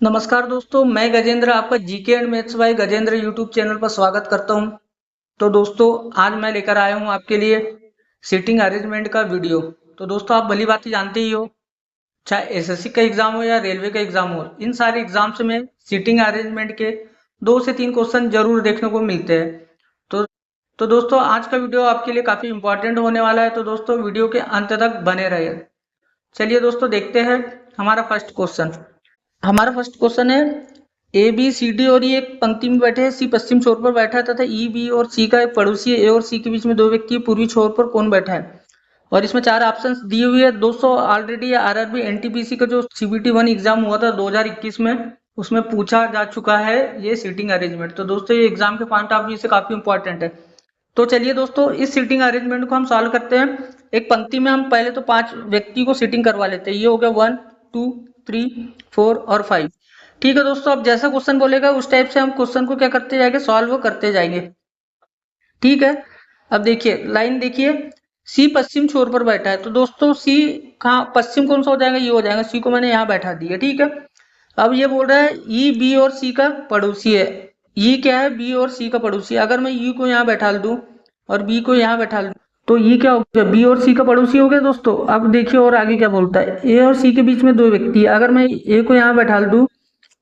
नमस्कार दोस्तों, मैं गजेंद्र आपका GK and maths by Gajendra YouTube channel पर स्वागत करता हूं। तो दोस्तों, आज मैं लेकर आया हूं आपके लिए सीटिंग अरेंजमेंट का वीडियो। तो दोस्तों, आप भली बात जानते ही हो, चाहे एसएससी का एग्जाम हो या रेलवे का एग्जाम हो, इन सारे एग्जाम्स में सीटिंग अरेंजमेंट के 2 से 3 क्वेश्चन जरूर देखने को मिलते हैं। तो तो दोस्तों, आज का वीडियो आपके लिए काफी इंपॉर्टेंट होने वाला है। तो दोस्तों, वीडियो के अंत तक बने रहे। चलिए दोस्तों, देखते हैं हमारा फर्स्ट क्वेश्चन। हमारा फर्स्ट क्वेश्चन है, ए बी सी डी और ये एक पंक्ति में बैठे हैं। सी पश्चिम छोर पर बैठा है तथा ई बी और सी का एक पड़ोसी है। ए और सी के बीच में दो व्यक्ति है। पूर्वी छोर पर कौन बैठा है? और इसमें 4 ऑप्शंस दिए हुए हैं। दोस्तों, ऑलरेडी आरआरबी एनटीपीसी का जो सीबीटी 1 एग्जाम हुआ था 2021 में, उसमें पूछा जा चुका है ये सीटिंग अरेंजमेंट। तो दोस्तों, ये एग्जाम के पॉइंट ऑफ व्यू से काफी इंपॉर्टेंट है। तो चलिए दोस्तों, इस सीटिंग अरेंजमेंट को हम सॉल्व करते हैं। एक पंक्ति में हम पहले तो 5 व्यक्ति को सीटिंग करवा लेते हैं। ये हो गया 1 2 3 4 और 5। ठीक है दोस्तों, अब जैसा क्वेश्चन बोलेगा उस टाइप से हम क्वेश्चन को क्या करते जाएंगे, सॉल्व करते जाएंगे। ठीक है, अब देखिए लाइन देखिए, सी पश्चिम छोर पर बैठा है। तो दोस्तों, सी कहाँ पश्चिम कौन सा हो जाएगा, ये हो जाएगा। सी को मैंने यहाँ बैठा दिया। ठीक है, अब ये बोल रहा है ई बी और सी का पड़ोसी है। ई क्या है, बी और सी का पड़ोसी। अगर मैं ई को यहाँ बैठा दूं और बी को यहाँ बैठा दूं तो ये क्या हो गया, बी और सी का पड़ोसी हो गया दोस्तों। अब देखिए और आगे क्या बोलता है, ए और सी के बीच में 2 व्यक्ति है। अगर मैं ए को यहाँ बैठा दूं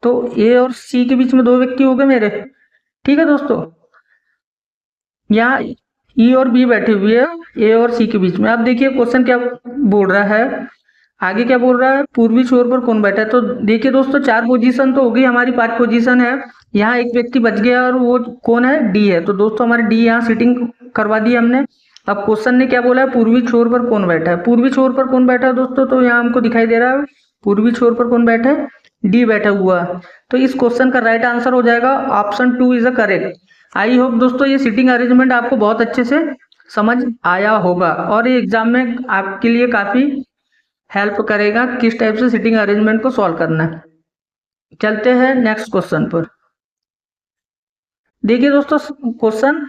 तो ए और सी के बीच में 2 व्यक्ति हो गए मेरे। ठीक है दोस्तों, यहाँ ई और बी बैठे हुए हैं ए और सी के बीच में। अब देखिए क्वेश्चन क्या बोल रहा है, आगे क्या बोल रहा है, पूर्वी छोर पर कौन बैठा है। तो देखिए दोस्तों, 4 पोजीशन तो हो गई हमारी, 5 पोजीशन है। यहाँ एक व्यक्ति बच गया और वो कौन है, डी है। तो दोस्तों, हमारी डी यहाँ सीटिंग करवा दी हमने। अब क्वेश्चन ने क्या बोला है, पूर्वी छोर पर कौन बैठा है। पूर्वी छोर पर कौन बैठा है दोस्तों, तो यहाँ हमको दिखाई दे रहा है पूर्वी छोर पर कौन बैठा है, डी बैठा हुआ है। तो इस क्वेश्चन का राइट आंसर हो जाएगा option 2 is a correct. I hope दोस्तों ये सीटिंग अरेंजमेंट आपको बहुत अच्छे से समझ आया होगा और ये एग्जाम में आपके लिए काफी हेल्प करेगा किस टाइप से सीटिंग अरेंजमेंट को सॉल्व करना है। चलते हैं नेक्स्ट क्वेश्चन पर। देखिए दोस्तों, क्वेश्चन,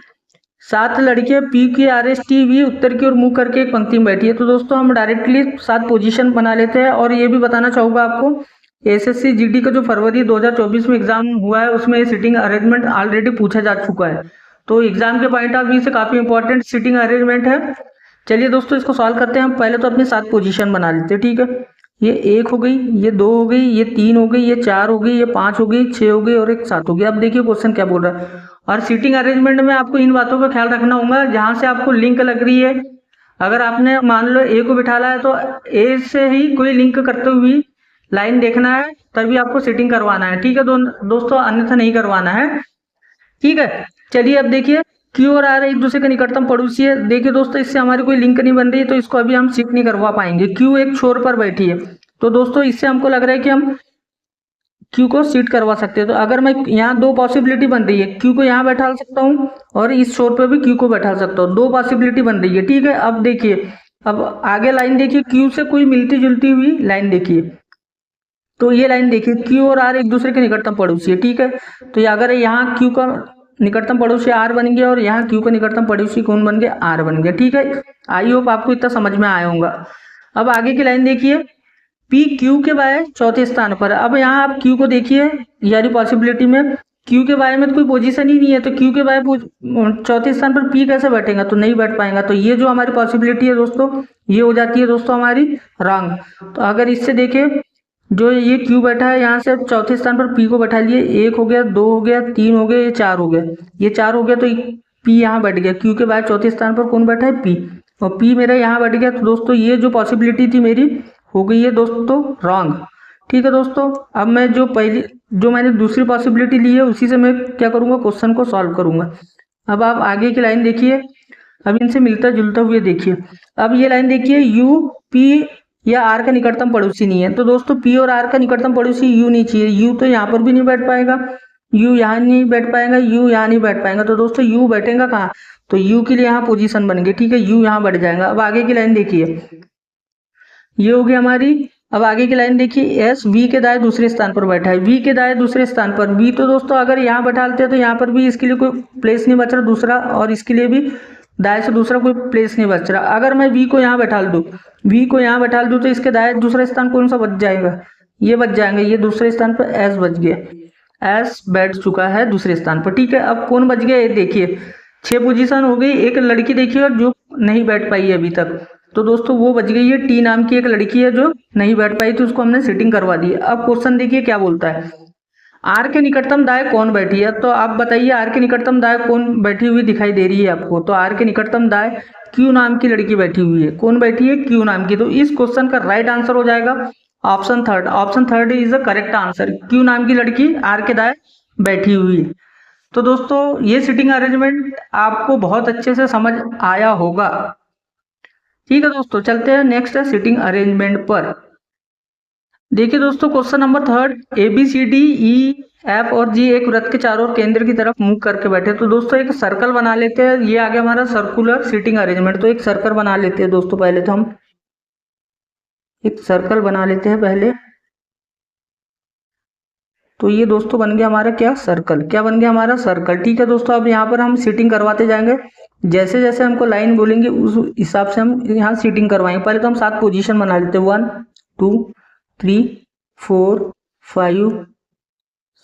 7 लड़कियां पी की आर एस टी वी उत्तर की ओर मुंह करके एक पंक्ति में बैठी है। तो दोस्तों, हम डायरेक्टली 7 पोजीशन बना लेते हैं। और ये भी बताना चाहूंगा आपको, एसएससी जीडी का जो फरवरी 2024 में एग्जाम हुआ है उसमें ये सीटिंग अरेंजमेंट ऑलरेडी पूछा जा चुका है। तो एग्जाम के पॉइंट ऑफ व्यू से काफी इंपॉर्टेंट सीटिंग अरेंजमेंट है। चलिए दोस्तों, इसको सॉल्व करते हैं। हम पहले तो अपनी 7 पोजीशन बना लेते हैं। ठीक है, ये 1 हो गई, ये 2 हो गई, ये 3 हो गई, ये 4 हो गई, ये 5 हो गई, 6 हो गई और एक 7 हो गई। अब देखिए क्वेश्चन क्या बोल रहा है। और सीटिंग अरेंजमेंट में आपको इन बातों का ख्याल रखना होगा, जहां से आपको लिंक लग रही है। अगर आपने मान लो ए को बिठाला है तो ए से ही कोई लिंक करते हुई लाइन देखना है, तभी आपको सीटिंग करवाना है। ठीक है दोस्तों, अन्यथा नहीं करवाना है। ठीक है, चलिए अब देखिए, क्यू और आर एक दूसरे के निकटतम पड़ोसी है। देखिए दोस्तों, इससे हमारी कोई लिंक नहीं बन रही है तो इसको अभी हम सीट नहीं करवा पाएंगे। क्यू एक छोर पर बैठी है, तो दोस्तों इससे हमको लग रहा है कि हम क्यू को सीट करवा सकते हैं। तो अगर मैं यहाँ 2 पॉसिबिलिटी बन रही है, क्यू को यहाँ बैठा सकता हूँ और इस छोर पर भी क्यू को बैठा सकता हूँ। 2 पॉसिबिलिटी बन रही है। ठीक है, अब देखिए, अब आगे लाइन देखिए, क्यू से कोई मिलती जुलती हुई लाइन देखिए। तो ये लाइन देखिए, क्यू और आर एक दूसरे के निकटतम पड़ोसी है। ठीक है, तो अगर यहाँ क्यू का निकटतम पड़ोसी आर बन गया और यहाँ क्यू का निकटतम पड़ोसी कौन बन गया, आर बन गया। ठीक है, आई होप आपको इतना समझ में आया होगा। अब आगे की लाइन देखिए, पी क्यू के बाय चौथे स्थान पर। अब यहाँ आप क्यू को देखिए, यानी पॉसिबिलिटी में क्यू के बाय में तो कोई पोजीशन ही नहीं है, तो क्यू के बाय चौथे स्थान पर पी कैसे बैठेगा, तो नहीं बैठ पाएगा। तो ये जो हमारी पॉसिबिलिटी है दोस्तों, ये हो जाती है दोस्तों हमारी रॉन्ग। तो अगर इससे देखें, जो ये क्यू बैठा है यहाँ से चौथे स्थान पर पी को बैठा लिए, 1 हो गया, 2 हो गया, 3 हो गया, ये 4 हो गया, ये 4 हो गया, तो पी यहाँ बैठ गया। क्यू के बाद चौथे स्थान पर कौन बैठा है, पी, और पी मेरा यहाँ बैठ गया। तो दोस्तों ये जो पॉसिबिलिटी थी मेरी हो गई है दोस्तों रॉन्ग। ठीक है दोस्तों, अब मैं जो मैंने दूसरी पॉसिबिलिटी ली है उसी से मैं क्या करूँगा, क्वेश्चन को सॉल्व करूँगा। अब आप आगे की लाइन देखिए, अब इनसे मिलता जुलता हुए देखिए। अब ये लाइन देखिए, यू पी या आर का निकटतम पड़ोसी नहीं है। तो दोस्तों, पी और आर का निकटतम पड़ोसी यू नहीं चाहिए। यू तो यहाँ पर भी नहीं बैठ पाएगा, यू यहाँ नहीं बैठ पाएगा, यू यहाँ नहीं बैठ पाएगा। तो दोस्तों यू बैठेगा कहाँ, तो यू के लिए यहाँ पोजीशन बन गई। ठीक है, यू यहाँ बैठ जाएगा। अब आगे की लाइन देखिए, ये होगी हमारी। अब आगे की लाइन देखिए, एस वी के दाएं दूसरे स्थान पर बैठा है। वी के दाएं दूसरे स्थान पर, वी तो दोस्तों अगर यहाँ बैठाते हैं तो यहाँ पर भी इसके लिए कोई प्लेस नहीं बच रहा दूसरा, और इसके लिए भी दाएं से दूसरा कोई प्लेस नहीं बच रहा। अगर मैं वी को यहाँ बैठा दूं, वी को यहाँ बैठा दूं तो इसके दाएं दूसरा स्थान कौन सा बच जाएगा, ये बच जाएंगे, ये दूसरे स्थान पर एस बच गया, एस बैठ चुका है दूसरे स्थान पर। ठीक है, अब कौन बच गया ये देखिए, 6 पोजीशन हो गई। एक लड़की देखिए जो नहीं बैठ पाई है अभी तक, तो दोस्तों वो बच गई है, टी नाम की एक लड़की है जो नहीं बैठ पाई थी, उसको हमने सीटिंग करवा दी। अब क्वेश्चन देखिए क्या बोलता है, आर के निकटतम दाएं कौन बैठी है, तो आप बताइए आर के निकटतम दाएं कौन बैठी हुई दिखाई दे रही है आपको, तो आर के निकटतम दाएं क्यू नाम की लड़की बैठी हुई है। कौन बैठी है, क्यू नाम की। तो इस क्वेश्चन का राइट आंसर हो जाएगा option third, option third is the correct answer, Q नाम की लड़की आर के दाएं बैठी हुई है। तो दोस्तों ये सीटिंग अरेंजमेंट आपको बहुत अच्छे से समझ आया होगा। ठीक है दोस्तों, चलते हैं नेक्स्ट है सीटिंग अरेंजमेंट पर। देखिए दोस्तों question number third, A B C D E F और जी एक वृत्त के चारों ओर केंद्र की तरफ मुंह करके बैठे। तो दोस्तों एक सर्कल बना लेते हैं, ये आ गया हमारा सर्कुलर सीटिंग अरेंजमेंट। तो एक सर्कल बना लेते हैं दोस्तों, पहले तो हम एक सर्कल बना लेते हैं पहले। तो ये दोस्तों बन गया हमारा क्या, सर्कल। क्या बन गया हमारा, सर्कल। ठीक है दोस्तों, अब यहाँ पर हम सीटिंग करवाते जाएंगे, जैसे जैसे हमको लाइन बोलेंगे उस हिसाब से हम यहाँ सीटिंग करवाएंगे। पहले तो हम 7 पोजीशन बना लेते हैं, 1 2 3 4 5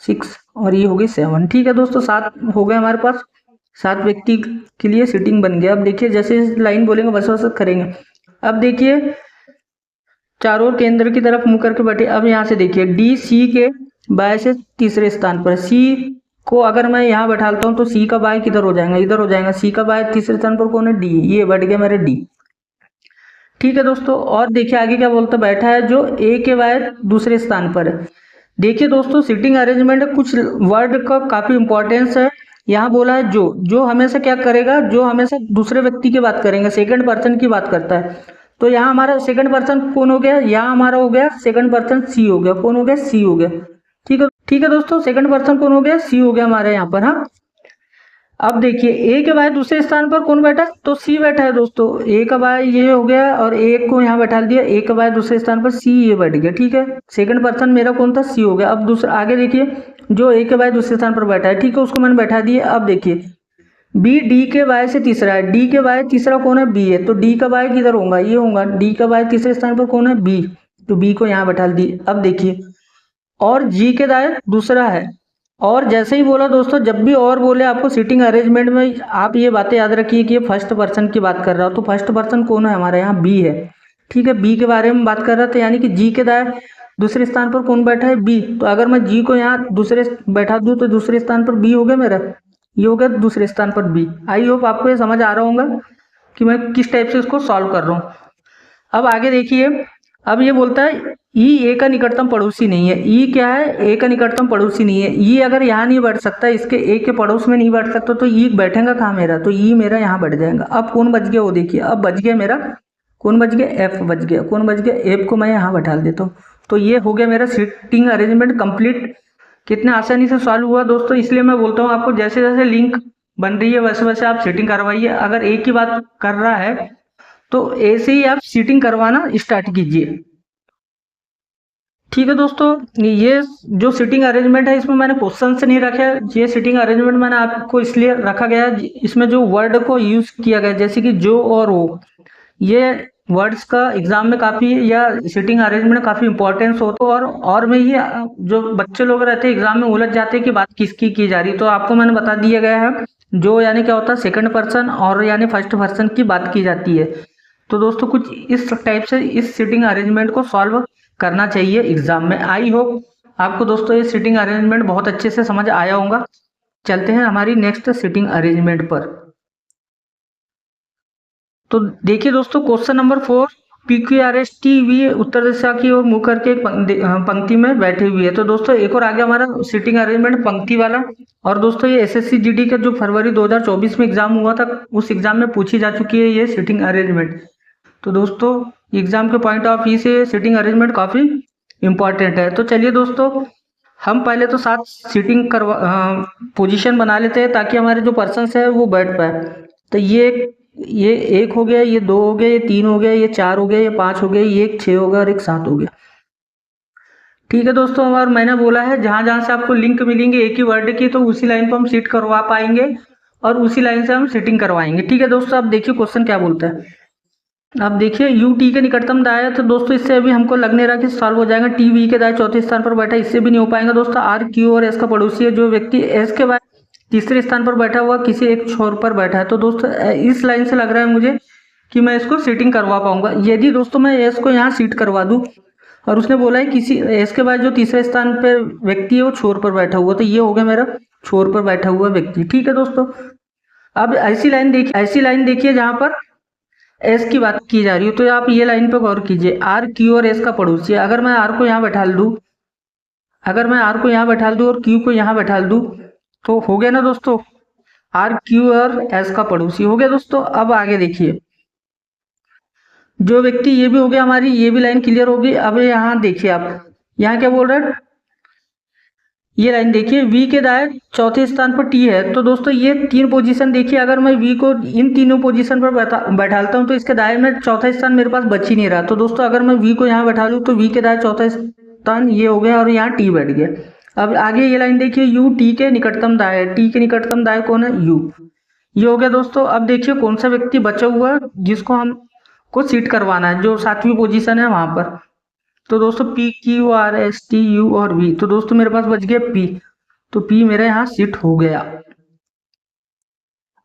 6 और ये हो गई 7। ठीक है दोस्तों, 7 हो गए हमारे पास, 7 व्यक्ति के लिए सीटिंग बन गया। अब देखिए जैसे लाइन बोलेंगे वैसे वैसे करेंगे। अब देखिए चारों ओर केंद्र की तरफ मुंह करके बैठे। अब यहाँ से देखिए डी सी के बाएं से तीसरे स्थान पर, सी को अगर मैं यहाँ बैठाता हूँ तो सी का बाएं किधर हो जाएगा, इधर हो जाएगा। सी का बाएं तीसरे स्थान पर कौन है, डी, ये बैठ गया मेरा डी। ठीक है दोस्तों, और देखिए आगे क्या बोलता बैठा है, जो ए के बाएं दूसरे स्थान पर है। देखिए दोस्तों सीटिंग अरेंजमेंट कुछ वर्ड का काफी इंपॉर्टेंस है। यहाँ बोला है जो, जो हमेशा क्या करेगा, जो हमेशा दूसरे व्यक्ति की बात करेंगे, सेकंड पर्सन की बात करता है। तो यहाँ हमारा सेकंड पर्सन कौन हो गया, यहाँ हमारा हो गया सेकंड पर्सन सी हो गया। कौन हो गया, सी हो गया। ठीक है दोस्तों, सेकंड पर्सन कौन हो गया, सी हो गया हमारे यहाँ पर। हाँ, अब देखिए ए के बाद दूसरे स्थान पर कौन बैठा, तो सी बैठा है दोस्तों। ए का बाद ये हो गया और ए को यहाँ बैठा दिया, ए के बाद दूसरे स्थान पर सी ये बैठ गया। ठीक है, सेकंड पर्सन मेरा कौन था, सी हो गया। अब दूसरा आगे देखिए, जो ए के बाद दूसरे स्थान पर बैठा है, ठीक है, उसको मैंने बैठा दिया। अब देखिए बी डी के बाय से तीसरा है, डी के बाय तीसरा कौन है, बी है। तो डी का बाय किधर होगा, ये होगा। डी का बाय तीसरे स्थान पर कौन है, बी, तो बी को यहाँ बैठा दी। अब देखिए और जी के दाएं दूसरा है। और जैसे ही बोला दोस्तों, जब भी और बोले आपको सीटिंग अरेंजमेंट में, आप ये बातें याद रखिए कि ये फर्स्ट पर्सन की बात कर रहा हो। तो फर्स्ट पर्सन कौन है हमारे यहाँ, बी है। ठीक है, बी के बारे में बात कर रहा था, यानी कि जी के दाएं दूसरे स्थान पर कौन बैठा है, बी। तो अगर मैं जी को यहाँ दूसरे बैठा दूँ तो दूसरे स्थान पर बी हो गया मेरा, ये हो गया दूसरे स्थान पर बी। आई होप आपको ये समझ आ रहा होगा कि मैं किस टाइप से इसको सॉल्व कर रहा हूँ। अब आगे देखिए, अब ये बोलता है ई ए का निकटतम पड़ोसी नहीं है। ई क्या है, ए का निकटतम पड़ोसी नहीं है। ई अगर यहाँ नहीं बैठ सकता, इसके ए के पड़ोस में नहीं बैठ सकता, तो ई बैठेगा कहाँ मेरा, तो ई मेरा यहाँ बैठ जाएगा। अब कौन बच गया वो देखिए, अब बच गया मेरा कौन बच गया, एफ बच गया। कौन बच गया, एफ को मैं यहाँ बैठा देता हूँ। तो ये हो गया मेरा सीटिंग अरेंजमेंट कंप्लीट। कितने आसानी से सॉल्व हुआ दोस्तों, इसलिए मैं बोलता हूँ आपको जैसे जैसे लिंक बन रही है वैसे वैसे आप सीटिंग करवाइए। अगर एक की बात कर रहा है तो ऐसे ही आप सीटिंग करवाना स्टार्ट कीजिए। ठीक है दोस्तों, ये जो सीटिंग अरेंजमेंट है इसमें मैंने क्वेश्चन नहीं रखे। ये सीटिंग अरेंजमेंट मैंने आपको इसलिए रखा गया, इसमें जो वर्ड को यूज किया गया जैसे कि जो और वो, ये वर्ड्स का एग्जाम में काफी, या सीटिंग अरेंजमेंट काफी इंपॉर्टेंस होता है। और में ही जो बच्चे लोग रहते हैं एग्जाम में उलझ जाते हैं कि बात किसकी की जा रही। तो आपको मैंने बता दिया गया है, जो यानी क्या होता है सेकंड पर्सन, और यानी फर्स्ट पर्सन की बात की जाती है। तो दोस्तों कुछ इस टाइप से इस सीटिंग अरेंजमेंट को सॉल्व करना चाहिए एग्जाम में। आई होप आपको दोस्तों ये सीटिंग अरेंजमेंट बहुत अच्छे से समझ आया होगा। चलते हैं हमारी नेक्स्ट सीटिंग अरेंजमेंट पर। तो देखिए दोस्तों क्वेश्चन नंबर 4, PQRST उत्तर दिशा की ओर मुंह करके एक पंक्ति में बैठी हुई है। तो दोस्तों एक और आ गया हमारा सीटिंग अरेंजमेंट पंक्ति वाला। और दोस्तों ये SSC GD का जो फरवरी 2024 में एग्जाम हुआ था, उस एग्जाम में पूछी जा चुकी है ये सीटिंग अरेंजमेंट। तो दोस्तों एग्जाम के पॉइंट ऑफ व्यू से सीटिंग अरेंजमेंट काफी इंपॉर्टेंट है। तो चलिए दोस्तों हम पहले तो 7 सीटिंग पोजीशन बना लेते हैं, ताकि हमारे जो पर्सन है वो बैठ पाए। तो ये 1 हो गया, ये 2 हो गया, ये 3 हो गया, ये 4 हो गया, ये 5 हो गया, ये 6 हो गया और एक 7 हो गया। ठीक है दोस्तों, और मैंने बोला है जहां जहां से आपको लिंक मिलेंगे एक ही वर्ड की, तो उसी लाइन पर हम सीट करवा पाएंगे और उसी लाइन से हम सीटिंग करवाएंगे। ठीक है दोस्तों, अब देखिए क्वेश्चन क्या बोलता है। अब देखिए यू टी के निकटतम दाएं है, तो दोस्तों इससे अभी हमको लग नहीं रहा कि सॉल्व हो जाएगा। टी वी के दाएं चौथे स्थान पर बैठा, इससे भी नहीं हो पाएगा दोस्तों। आर क्यू और एस का पड़ोसी है, जो व्यक्ति एस के बाद तीसरे स्थान पर बैठा हुआ किसी एक छोर पर बैठा है। तो दोस्तों इस लाइन से लग रहा है मुझे कि मैं इसको सीटिंग करवा पाऊंगा। यदि दोस्तों मैं एस को यहाँ सीट करवा दूं और उसने बोला है किसी एस के बाद जो तीसरे स्थान पर व्यक्ति है वो छोर पर बैठा हुआ, तो ये हो गया मेरा छोर पर बैठा हुआ व्यक्ति। ठीक है दोस्तों, अब ऐसी लाइन देखिए जहां पर एस की बात की जा रही हो, तो आप ये लाइन पे गौर कीजिए। आर क्यू और एस का पड़ोसी है। अगर मैं आर को यहाँ बैठा दूं और क्यू को यहाँ बैठा दूं, तो हो गया ना दोस्तों, आर क्यू और एस का पड़ोसी हो गया दोस्तों। अब आगे देखिए, जो व्यक्ति, ये भी हो गया, हमारी ये भी लाइन क्लियर होगी। अब यहाँ देखिए, आप यहाँ क्या बोल रहे हैं, ये लाइन देखिए, वी के दाएं चौथे स्थान पर टी है। तो दोस्तों ये तीन पोजीशन देखिए, अगर मैं वी को इन तीनों पोजीशन पर बैठालता हूं तो इसके दाएं में चौथा स्थान मेरे पास बच ही नहीं रहा। तो दोस्तों अगर मैं वी को यहाँ बैठा लूँ तो वी के दाएं चौथा स्थान ये हो गया और यहाँ टी बैठ गया। अब आगे ये लाइन देखिए, यू टी के निकटतम दाएं है। टी के निकटतम दाएं कौन है, यू। ये हो गया दोस्तों। अब देखिए कौन सा व्यक्ति बचा हुआ है जिसको हम को सीट करवाना है, जो सातवीं पोजीशन है वहां पर। तो दोस्तों P Q R S T U और वी, तो दोस्तों मेरे पास बच गया पी, तो पी मेरा यहाँ शिफ्ट हो गया।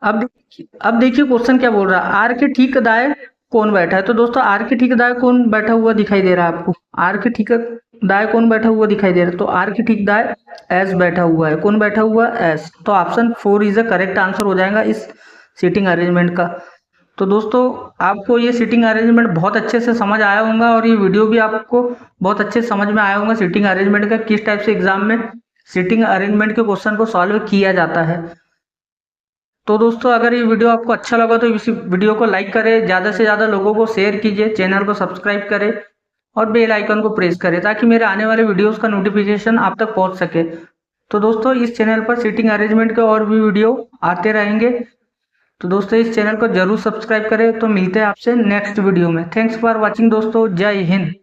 अब देखिए क्वेश्चन क्या बोल रहा है, आर के ठीक दाएं कौन बैठा है। तो दोस्तों आर के ठीक दाएं कौन बैठा हुआ दिखाई दे रहा है आपको, आर के ठीक दाएं कौन बैठा हुआ दिखाई दे रहा है, तो आर के ठीक दाएं एस बैठा हुआ है। कौन बैठा हुआ है, एस। तो option 4 is the correct answer हो जाएगा इस सीटिंग अरेंजमेंट का। तो दोस्तों आपको ये सीटिंग अरेंजमेंट बहुत अच्छे से समझ आया होगा और ये वीडियो भी आपको बहुत अच्छे से समझ में आया होगा सीटिंग अरेंजमेंट का, किस टाइप से एग्जाम में सीटिंग अरेंजमेंट के क्वेश्चन को सॉल्व किया जाता है। तो दोस्तों अगर ये वीडियो आपको अच्छा लगा तो इस वीडियो को लाइक करें, ज़्यादा से ज़्यादा लोगों को शेयर कीजिए, चैनल को सब्सक्राइब करें और बेल आइकन को प्रेस करें ताकि मेरे आने वाले वीडियोस का नोटिफिकेशन आप तक पहुंच सके। तो दोस्तों इस चैनल पर सीटिंग अरेंजमेंट के और भी वीडियो आते रहेंगे, तो दोस्तों इस चैनल को जरूर सब्सक्राइब करें। तो मिलते हैं आपसे नेक्स्ट वीडियो में। थैंक्स फॉर वॉचिंग दोस्तों, जय हिंद।